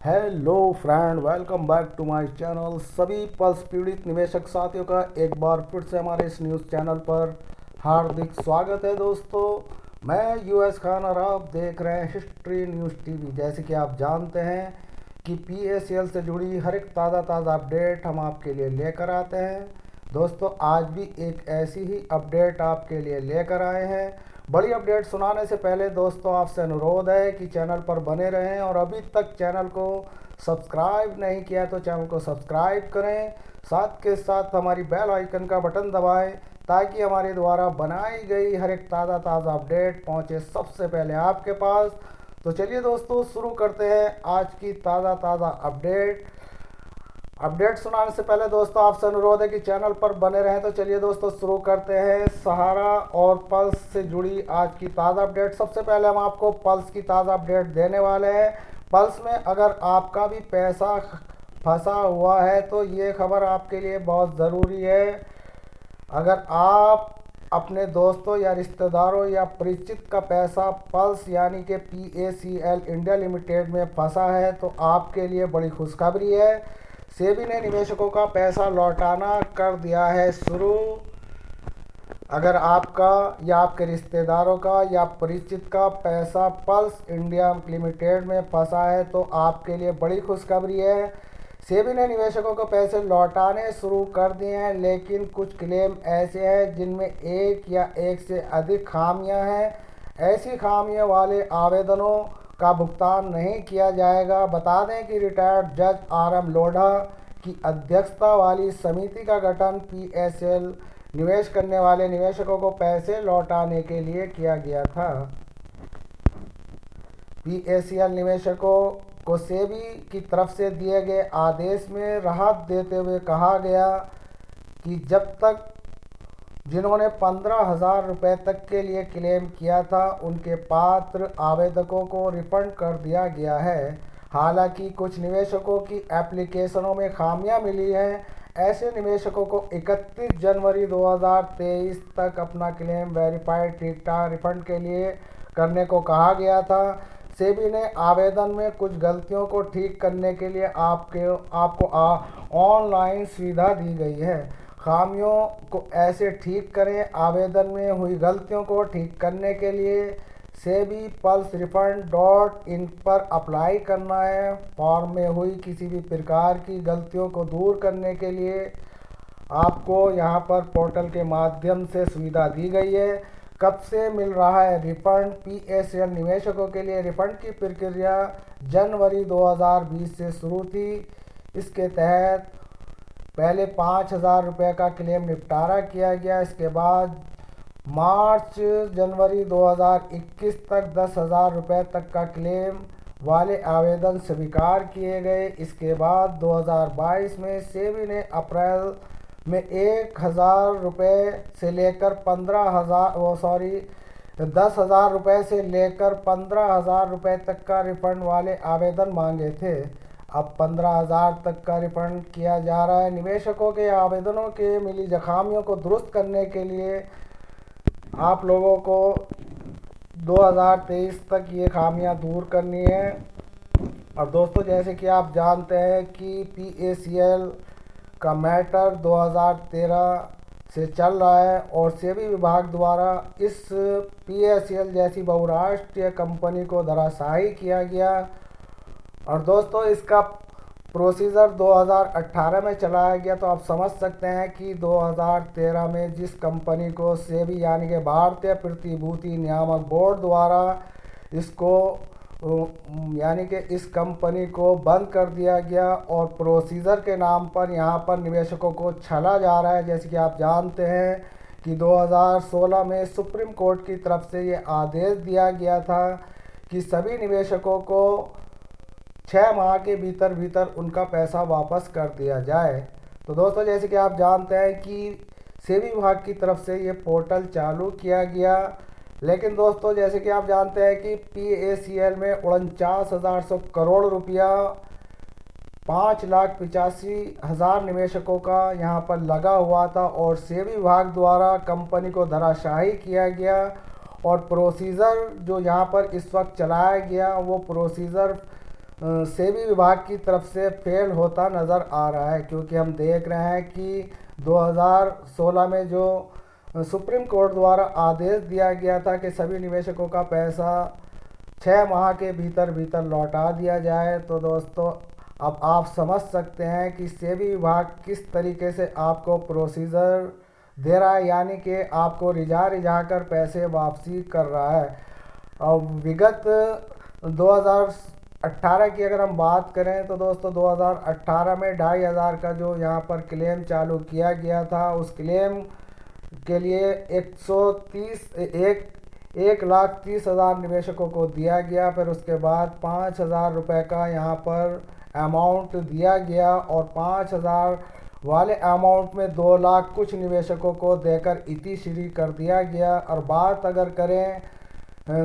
Hello friend, welcome back to my channel. सभी pulse पीड़ित निवेशक साथियों का एक बार फिर से हमारे इस न्यूज़ चैनल पर हार्दिक स्वागत है। दोस्तों, मैं यूएस खान और आप देख रहे हैं हिस्ट्री न्यूज़ टीवी। जैसे कि आप जानते हैं कि पीएसीएल से जुड़ी हर एक ताज़ा ताज़ा अपडेट हम आपके लिए लेकर आते हैं। दोस्तों, आज भी एक ऐसी ही अपडेट आपके लिए लेकर आए हैं। बड़ी अपडेट सुनाने से पहले दोस्तों आपसे अनुरोध है कि चैनल पर बने रहें, और अभी तक चैनल को सब्सक्राइब नहीं किया तो चैनल को सब्सक्राइब करें। साथ के साथ हमारी बेल आइकन का बटन दबाएं ताकि हमारे द्वारा बनाई गई हर एक ताज़ा ताज़ा अपडेट पहुंचे सबसे पहले आपके पास। तो चलिए दोस्तों, शुरू करते हैं आज की ताज़ा ताज़ा अपडेट सुनाने से पहले दोस्तों आपसे अनुरोध है कि चैनल पर बने रहें। तो चलिए दोस्तों, शुरू करते हैं सहारा और पल्स से जुड़ी आज की ताज़ा अपडेट। सबसे पहले हम आपको पल्स की ताज़ा अपडेट देने वाले हैं। पल्स में अगर आपका भी पैसा फंसा हुआ है तो ये खबर आपके लिए बहुत ज़रूरी है। अगर आप अपने दोस्तों या रिश्तेदारों या परिचित का पैसा पल्स यानी कि पीएसीएल इंडिया लिमिटेड में फंसा है तो आपके लिए बड़ी खुशखबरी है। सेबी ने निवेशकों का पैसा लौटाना कर दिया है शुरू। अगर आपका या आपके रिश्तेदारों का या परिचित का पैसा पल्स इंडिया लिमिटेड में फंसा है तो आपके लिए बड़ी खुशखबरी है। सेबी ने निवेशकों को पैसे लौटाने शुरू कर दिए हैं, लेकिन कुछ क्लेम ऐसे हैं जिनमें एक या एक से अधिक खामियां हैं। ऐसी खामियों वाले आवेदनों का भुगतान नहीं किया जाएगा। बता दें कि रिटायर्ड जज RM लोढ़ा की अध्यक्षता वाली समिति का गठन पीएसएल निवेश करने वाले निवेशकों को पैसे लौटाने के लिए किया गया था। पीएसीएल निवेशकों को सेबी की तरफ से दिए गए आदेश में राहत देते हुए कहा गया कि जब तक जिन्होंने 15,000 रुपये तक के लिए क्लेम किया था उनके पात्र आवेदकों को रिफंड कर दिया गया है। हालांकि कुछ निवेशकों की एप्लीकेशनों में खामियां मिली हैं। ऐसे निवेशकों को 31 जनवरी 2023 तक अपना क्लेम वेरीफाइड ठीक ठाक रिफंड के लिए करने को कहा गया था। सेबी ने आवेदन में कुछ गलतियों को ठीक करने के लिए आपको ऑनलाइन सुविधा दी गई है। खामियों को ऐसे ठीक करें। आवेदन में हुई गलतियों को ठीक करने के लिए SEBI pulse refund dot in पर अप्लाई करना है। फॉर्म में हुई किसी भी प्रकार की गलतियों को दूर करने के लिए आपको यहां पर पोर्टल के माध्यम से सुविधा दी गई है। कब से मिल रहा है रिफंड? पीएसएल निवेशकों के लिए रिफंड की प्रक्रिया जनवरी 2020 से शुरू थी। इसके तहत पहले 5,000 रुपये का क्लेम निपटारा किया गया। इसके बाद मार्च जनवरी 2021 तक 10,000 रुपये तक का क्लेम वाले आवेदन स्वीकार किए गए। इसके बाद 2022 में सेबी ने अप्रैल में 1,000 रुपये से लेकर 10,000 रुपये से लेकर 15,000 रुपये तक का रिफंड वाले आवेदन मांगे थे। अब 15,000 तक का रिफंड किया जा रहा है। निवेशकों के आवेदनों के मिली जखामियों को दुरुस्त करने के लिए आप लोगों को 2023 तक ये खामियां दूर करनी है। और दोस्तों, जैसे कि आप जानते हैं कि पीएसीएल का मैटर 2013 से चल रहा है और सेबी विभाग द्वारा इस पीएसीएल जैसी बहुराष्ट्रीय कंपनी को धराशायी किया गया। और दोस्तों, इसका प्रोसीजर 2018 में चलाया गया। तो आप समझ सकते हैं कि 2013 में जिस कंपनी को सेबी यानी कि भारतीय प्रतिभूति नियामक बोर्ड द्वारा इसको यानी कि इस कंपनी को बंद कर दिया गया और प्रोसीजर के नाम पर यहाँ पर निवेशकों को छला जा रहा है। जैसे कि आप जानते हैं कि 2016 में सुप्रीम कोर्ट की तरफ से ये आदेश दिया गया था कि सभी निवेशकों को 6 माह के भीतर भीतर उनका पैसा वापस कर दिया जाए। तो दोस्तों, जैसे कि आप जानते हैं कि सेबी विभाग की तरफ से ये पोर्टल चालू किया गया। लेकिन दोस्तों, जैसे कि आप जानते हैं कि पीएसीएल में 49,100 करोड़ रुपया 5,85,000 निवेशकों का यहाँ पर लगा हुआ था और सेबी विभाग द्वारा कंपनी को धराशायी किया गया। और प्रोसीजर जो यहाँ पर इस वक्त चलाया गया वो प्रोसीजर सेबी विभाग की तरफ से फेल होता नज़र आ रहा है, क्योंकि हम देख रहे हैं कि 2016 में जो सुप्रीम कोर्ट द्वारा आदेश दिया गया था कि सभी निवेशकों का पैसा 6 माह के भीतर भीतर लौटा दिया जाए, तो दोस्तों अब आप समझ सकते हैं कि सेबी विभाग किस तरीके से आपको प्रोसीजर दे रहा है, यानी कि आपको रिझा रिझा कर पैसे वापसी कर रहा है। और विगत 2018 की अगर हम बात करें तो दोस्तों 2018 में 2500 का जो यहाँ पर क्लेम चालू किया गया था, उस क्लेम के लिए 1,30,000 निवेशकों को दिया गया। फिर उसके बाद 5,000 रुपये का यहाँ पर अमाउंट दिया गया, और 5,000 वाले अमाउंट में 2 लाख कुछ निवेशकों को देकर इतिश्री कर दिया गया। और बात अगर करें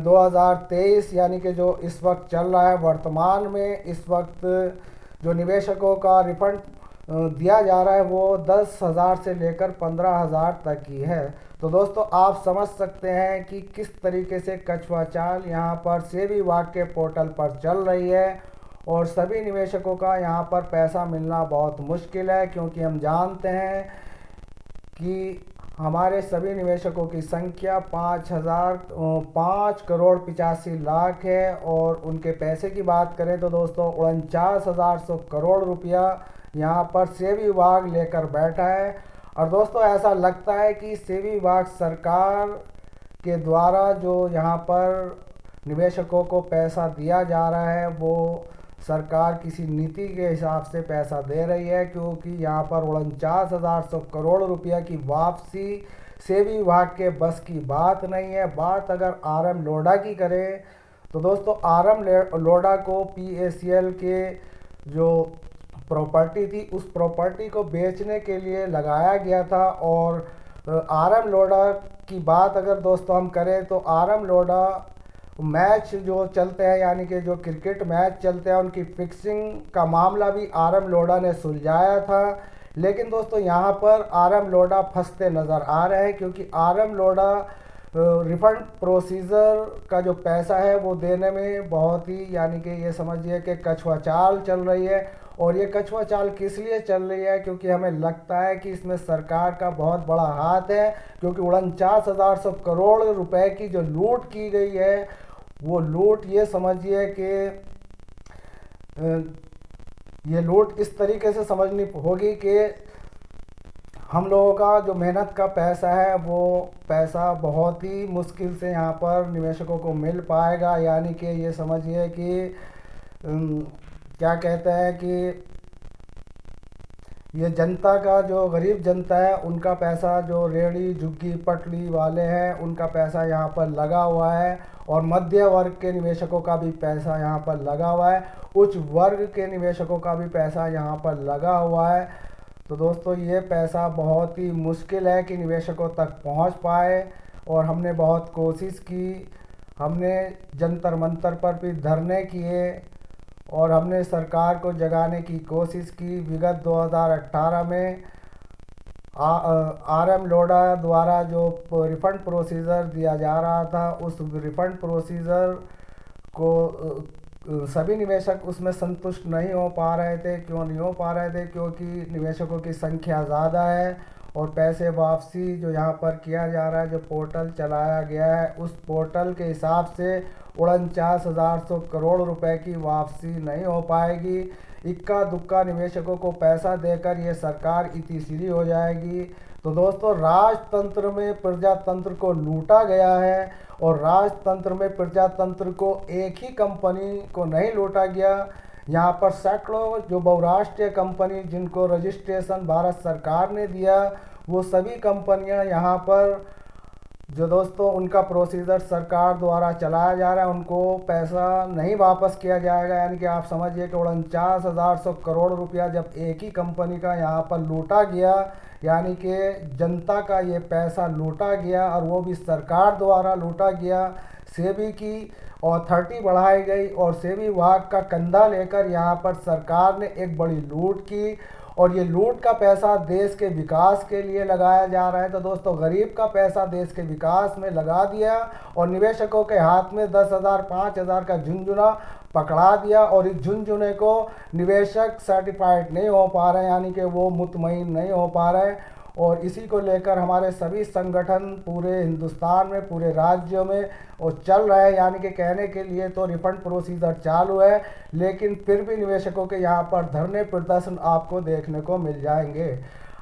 2023 यानी कि जो इस वक्त चल रहा है वर्तमान में, इस वक्त जो निवेशकों का रिफंड दिया जा रहा है वो 10,000 से लेकर 15,000 तक की है। तो दोस्तों आप समझ सकते हैं कि किस तरीके से कछुआ चाल यहाँ पर सेबी विभाग के पोर्टल पर चल रही है, और सभी निवेशकों का यहाँ पर पैसा मिलना बहुत मुश्किल है, क्योंकि हम जानते हैं कि हमारे सभी निवेशकों की संख्या 5,05,85,00,000 है। और उनके पैसे की बात करें तो दोस्तों 49,100 करोड़ रुपया यहाँ पर सेबी विभाग लेकर बैठा है। और दोस्तों ऐसा लगता है कि सेबी विभाग सरकार के द्वारा जो यहाँ पर निवेशकों को पैसा दिया जा रहा है वो सरकार किसी नीति के हिसाब से पैसा दे रही है, क्योंकि यहाँ पर 49,100 करोड़ रुपया की वापसी सेबी विभाग के बस की बात नहीं है। बात अगर RM लोढ़ा की करें तो दोस्तों RM लोढ़ा को PACL के जो प्रॉपर्टी थी उस प्रॉपर्टी को बेचने के लिए लगाया गया था। और RM लोढ़ा की बात अगर दोस्तों हम करें तो RM लोढ़ा मैच जो चलते हैं, यानी कि जो क्रिकेट मैच चलते हैं, उनकी फिक्सिंग का मामला भी RM लोढ़ा ने सुलझाया था। लेकिन दोस्तों यहाँ पर RM लोढ़ा फंसते नज़र आ रहे हैं, क्योंकि RM लोढ़ा रिफंड प्रोसीजर का जो पैसा है वो देने में बहुत ही, यानी कि ये समझिए कि कछुआ चाल चल रही है। और ये कछुआ चाल किस लिए चल रही है, क्योंकि हमें लगता है कि इसमें सरकार का बहुत बड़ा हाथ है, क्योंकि 49,100 करोड़ रुपए की जो लूट की गई है वो लूट, ये समझिए कि ये लूट इस तरीके से समझनी होगी कि हम लोगों का जो मेहनत का पैसा है वो पैसा बहुत ही मुश्किल से यहाँ पर निवेशकों को मिल पाएगा। यानी कि ये समझिए कि क्या कहते हैं कि ये जनता का, जो गरीब जनता है उनका पैसा, जो रेहड़ी झुग्गी पटली वाले हैं उनका पैसा यहाँ पर लगा हुआ है, और मध्य वर्ग के निवेशकों का भी पैसा यहाँ पर लगा हुआ है, उच्च वर्ग के निवेशकों का भी पैसा यहाँ पर लगा हुआ है। तो दोस्तों ये पैसा बहुत ही मुश्किल है कि निवेशकों तक पहुँच पाए। और हमने बहुत कोशिश की, हमने जंतर मंतर पर भी धरने किए, और हमने सरकार को जगाने की कोशिश की। विगत 2018 में RM लोढ़ा द्वारा जो रिफंड प्रोसीजर दिया जा रहा था, उस रिफंड प्रोसीजर को सभी निवेशक उसमें संतुष्ट नहीं हो पा रहे थे। क्यों नहीं हो पा रहे थे? क्योंकि निवेशकों की संख्या ज़्यादा है, और पैसे वापसी जो यहाँ पर किया जा रहा है, जो पोर्टल चलाया गया है, उस पोर्टल के हिसाब से 49,100 करोड़ रुपए की वापसी नहीं हो पाएगी। इक्का दुक्का निवेशकों को पैसा देकर ये सरकार इतिश्री हो जाएगी। तो दोस्तों राजतंत्र में प्रजातंत्र को लूटा गया है, और राजतंत्र में प्रजातंत्र को एक ही कंपनी को नहीं लूटा गया। यहाँ पर सैकड़ों जो बहुराष्ट्रीय कंपनी जिनको रजिस्ट्रेशन भारत सरकार ने दिया, वो सभी कंपनियाँ यहाँ पर जो दोस्तों उनका प्रोसीजर सरकार द्वारा चलाया जा रहा है, उनको पैसा नहीं वापस किया जाएगा। यानी कि आप समझिए कि 49,100 करोड़ रुपया जब एक ही कंपनी का यहाँ पर लूटा गया, यानी कि जनता का ये पैसा लूटा गया, और वो भी सरकार द्वारा लूटा गया। सेबी की अथॉरिटी बढ़ाई गई, और सेबी विभाग का कंधा लेकर यहाँ पर सरकार ने एक बड़ी लूट की। और ये लूट का पैसा देश के विकास के लिए लगाया जा रहा है। तो दोस्तों गरीब का पैसा देश के विकास में लगा दिया और निवेशकों के हाथ में 10,000 5,000 का झुंझुना पकड़ा दिया और इस झुंझुने को निवेशक सर्टिफाइड नहीं हो पा रहे हैं, यानी कि वो मुतमईन नहीं हो पा रहे हैं। और इसी को लेकर हमारे सभी संगठन पूरे हिंदुस्तान में, पूरे राज्यों में और चल रहा है, यानी कि कहने के लिए तो रिफंड प्रोसीजर चालू है, लेकिन फिर भी निवेशकों के यहाँ पर धरने प्रदर्शन आपको देखने को मिल जाएंगे।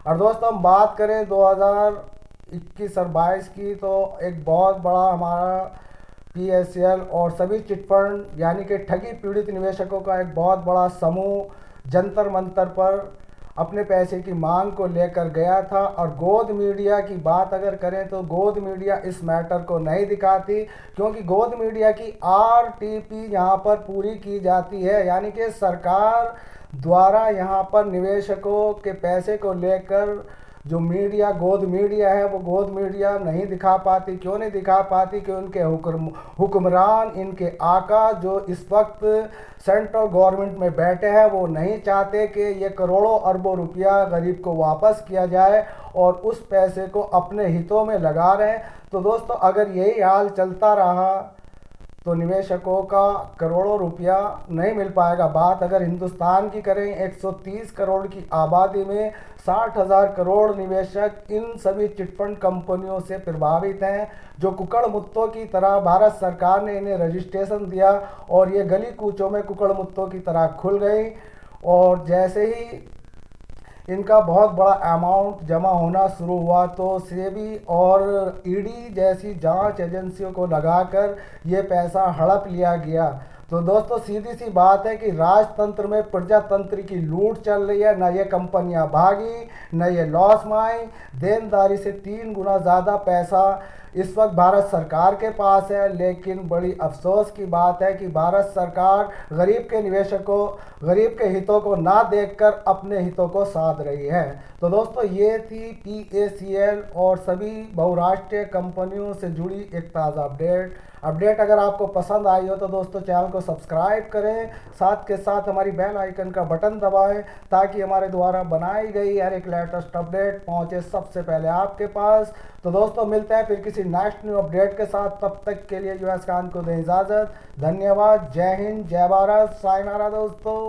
और दोस्तों हम बात करें 2021 और 22 की, तो एक बहुत बड़ा हमारा PSL और सभी चिटफंड यानी कि ठगी पीड़ित निवेशकों का एक बहुत बड़ा समूह जंतर मंतर पर अपने पैसे की मांग को लेकर गया था। और गोद मीडिया की बात अगर करें तो गोद मीडिया इस मैटर को नहीं दिखाती, क्योंकि गोद मीडिया की RTP यहाँ पर पूरी की जाती है, यानी कि सरकार द्वारा यहाँ पर निवेशकों के पैसे को लेकर जो मीडिया गोद मीडिया है वो गोद मीडिया नहीं दिखा पाती। क्यों नहीं दिखा पाती? कि उनके हुक्मरान, इनके आका जो इस वक्त सेंट्रल गवर्नमेंट में बैठे हैं, वो नहीं चाहते कि ये करोड़ों अरबों रुपया गरीब को वापस किया जाए और उस पैसे को अपने हितों में लगा रहे हैं। तो दोस्तों अगर यही हाल चलता रहा तो निवेशकों का करोड़ों रुपया नहीं मिल पाएगा। बात अगर हिंदुस्तान की करें, 130 करोड़ की आबादी में 60,000 करोड़ निवेशक इन सभी चिटफंड कंपनियों से प्रभावित हैं, जो कुकड़ मुत्तों की तरह भारत सरकार ने इन्हें रजिस्ट्रेशन दिया और ये गली कूचों में कुकड़ मुत्तों की तरह खुल गई। और जैसे ही इनका बहुत बड़ा अमाउंट जमा होना शुरू हुआ तो सेबी और ईडी जैसी जांच एजेंसियों को लगाकर ये पैसा हड़प लिया गया। तो दोस्तों सीधी सी बात है कि राजतंत्र में प्रजातंत्र की लूट चल रही है। न ये कंपनियां भागी, न ये लॉस में आई। देनदारी से 3 गुना ज़्यादा पैसा इस वक्त भारत सरकार के पास है, लेकिन बड़ी अफसोस की बात है कि भारत सरकार गरीब के निवेशकों, गरीब के हितों को ना देखकर अपने हितों को साध रही है। तो दोस्तों ये थी PACL और सभी बहुराष्ट्रीय कंपनियों से जुड़ी एक ताज़ा अपडेट अगर आपको पसंद आई हो तो दोस्तों चैनल को सब्सक्राइब करें, साथ के साथ हमारी बेल आइकन का बटन दबाएं ताकि हमारे द्वारा बनाई गई हर एक लेटेस्ट अपडेट पहुंचे सबसे पहले आपके पास। तो दोस्तों मिलते हैं फिर किसी नेक्स्ट न्यू अपडेट के साथ, तब तक के लिए US खान को दें इजाज़त। धन्यवाद। जय हिंद, जय भारत, सायनारा दोस्तों।